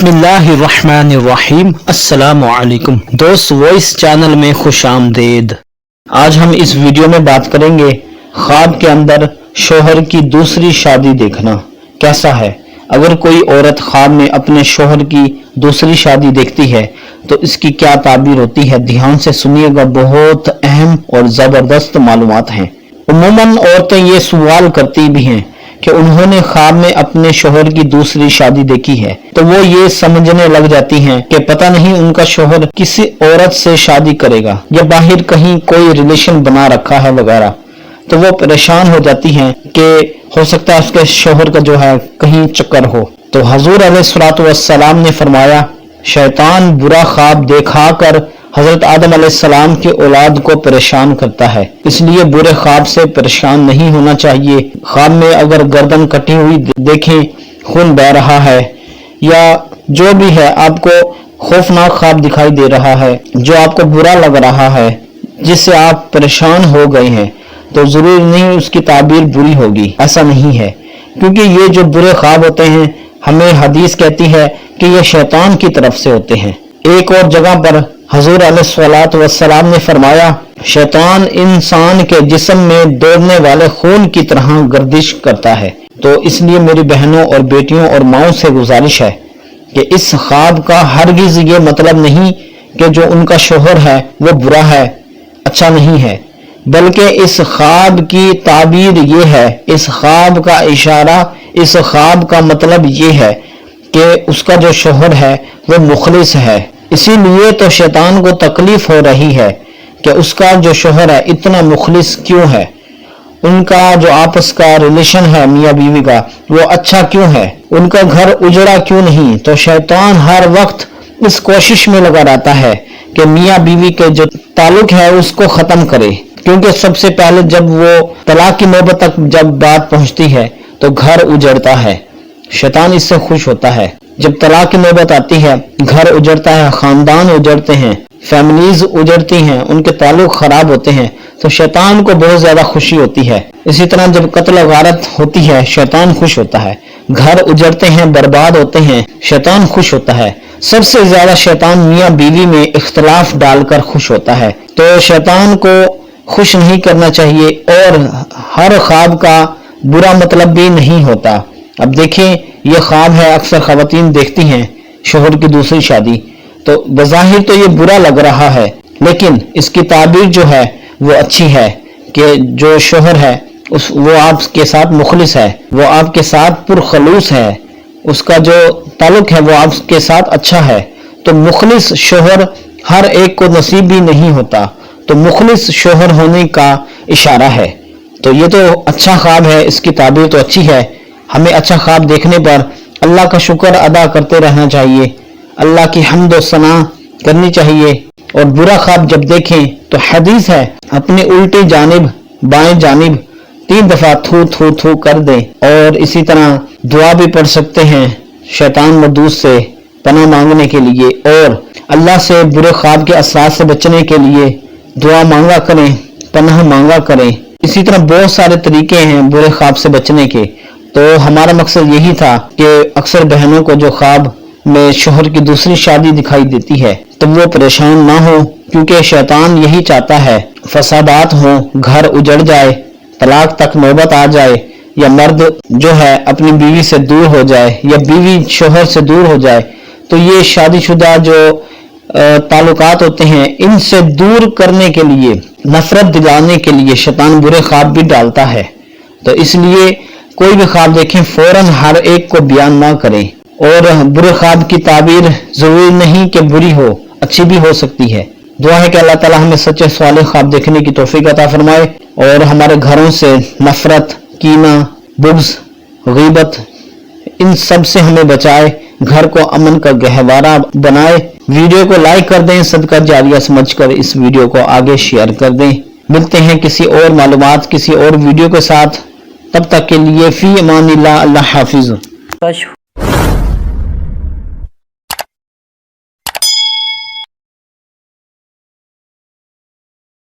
बिस्मिल्लाहिर्रहमानिर्रहीम। अस्सलामु अलैकुम दोस्त, वॉइस चैनल में खुश आमदीद। आज हम इस वीडियो में बात करेंगे ख्वाब के अंदर शोहर की दूसरी शादी देखना कैसा है। अगर कोई औरत ख्वाब में अपने शोहर की दूसरी शादी देखती है तो इसकी क्या ताबीर होती है, ध्यान से सुनिएगा, बहुत अहम और ज़बरदस्त मालूमात हैं। उम्मूमन औरतें ये सवाल करती भी हैं कि उन्होंने ख्वाब में अपने शोहर की दूसरी शादी देखी है, तो वो ये समझने लग जाती हैं कि पता नहीं उनका शोहर किसी औरत से शादी करेगा या बाहर कहीं कोई रिलेशन बना रखा है वगैरह। तो वो परेशान हो जाती हैं कि हो सकता है उसके शोहर का जो है कहीं चक्कर हो। तो हजूर अलैहिस्सलातु वस्सलाम ने फरमाया, शैतान बुरा ख्वाब दिखाकर हजरत आदम अलैहिस्सलाम की औलाद को परेशान करता है, इसलिए बुरे ख्वाब से परेशान नहीं होना चाहिए। ख्वाब में अगर गर्दन कटी हुई देखें, खून बह रहा है या जो भी है, आपको खौफनाक ख्वाब दिखाई दे रहा है, जो आपको बुरा लग रहा है, जिससे आप परेशान हो गए हैं, तो जरूरी नहीं उसकी ताबीर बुरी होगी, ऐसा नहीं है। क्योंकि ये जो बुरे ख्वाब होते हैं, हमें हदीस कहती है कि ये शैतान की तरफ से होते हैं। एक और जगह पर हजूर अलैहिस्सलातु वस्सलाम ने फरमाया, शैतान इंसान के जिस्म में दौड़ने वाले खून की तरह गर्दिश करता है। तो इसलिए मेरी बहनों और बेटियों और माओं से गुजारिश है कि इस ख्वाब का हरगिज ये मतलब नहीं कि जो उनका शोहर है वो बुरा है, अच्छा नहीं है, बल्कि इस ख्वाब की ताबीर ये है, इस ख्वाब का इशारा, इस ख्वाब का मतलब ये है कि उसका जो शोहर है वो मुखलिस है। इसीलिए तो शैतान को तकलीफ हो रही है कि उसका जो शोहर है इतना मुखलिस क्यों है, उनका जो आपस का रिलेशन है मियाँ बीवी का वो अच्छा क्यों है, उनका घर उजड़ा क्यों नहीं। तो शैतान हर वक्त इस कोशिश में लगा रहता है कि मियाँ बीवी के जो ताल्लुक है उसको खत्म करे, क्योंकि सबसे पहले जब वो तलाक की नौबत तक जब बात पहुंचती है तो घर उजड़ता है। शैतान इससे खुश होता है। जब तलाक की नौबत आती है, घर उजड़ता है, खानदान उजड़ते हैं, फैमिलीज उजड़ती हैं, उनके ताल्लुक खराब होते हैं, तो शैतान को बहुत ज्यादा खुशी होती है। इसी तरह जब कत्ल गारत होती है, शैतान खुश होता है। घर उजड़ते हैं, बर्बाद होते हैं, शैतान खुश होता है। सबसे ज्यादा शैतान मियाँ बीवी में इख्तलाफ डालकर खुश होता है। तो शैतान को खुश नहीं करना चाहिए और हर ख्वाब का बुरा मतलब भी नहीं होता। अब देखें, ये ख्वाब है, अक्सर खवातीन देखती हैं शोहर की दूसरी शादी, तो बज़ाहिर तो ये बुरा लग रहा है, लेकिन इसकी ताबीर जो है वो अच्छी है कि जो शोहर है वो आपके साथ मुखलिस है, वो आपके साथ पुरखलूस है, उसका जो ताल्लुक है वो आपके साथ अच्छा है। तो मुखलिस शोहर हर एक को नसीब भी नहीं होता, तो मुखलिस शोहर होने का इशारा है। तो ये तो अच्छा ख्वाब है, इसकी ताबीर तो अच्छी है। हमें अच्छा ख्वाब देखने पर अल्लाह का शुक्र अदा करते रहना चाहिए, अल्लाह की हम्द व सना करनी चाहिए। और बुरा ख्वाब जब देखें तो हदीस है, अपनी उल्टी जानिब बाएं जानिब 3 दफा थू थू थू कर दें। और इसी तरह दुआ भी पढ़ सकते हैं शैतान मरदूस से पनाह मांगने के लिए, और अल्लाह से बुरे ख्वाब के असरात से बचने के लिए दुआ मांगा करें, पनाह मांगा करें। इसी तरह बहुत सारे तरीके हैं बुरे ख्वाब से बचने के। तो हमारा मकसद यही था कि अक्सर बहनों को जो ख्वाब में शोहर की दूसरी शादी दिखाई देती है तो वो परेशान ना हो, क्योंकि शैतान यही चाहता है फसादात हो, घर उजड़ जाए, तलाक तक नौबत आ जाए, या मर्द जो है अपनी बीवी से दूर हो जाए या बीवी शोहर से दूर हो जाए। तो ये शादीशुदा जो ताल्लुकात होते हैं इनसे दूर करने के लिए, नफरत दिलाने के लिए शैतान बुरे ख्वाब भी डालता है। तो इसलिए कोई भी ख्वाब देखें फौरन हर एक को बयान ना करें, और बुरे ख्वाब की ताबीर जरूरी नहीं कि बुरी हो, अच्छी भी हो सकती है। दुआ है कि अल्लाह ताला हमें सच्चे सालेह ख्वाब देखने की तौफीक अता फरमाए और हमारे घरों से नफरत, कीना, बुग़्ज़, गीबत, इन सब से हमें बचाए, घर को अमन का गहवारा बनाए। वीडियो को लाइक कर दें, सदका जारिया समझकर इस वीडियो को आगे शेयर कर दें। मिलते हैं किसी और मालूमात, किसी और वीडियो के साथ, तब तक के लिए फी अमानिल्लाह, अल्लाह हाफिज़।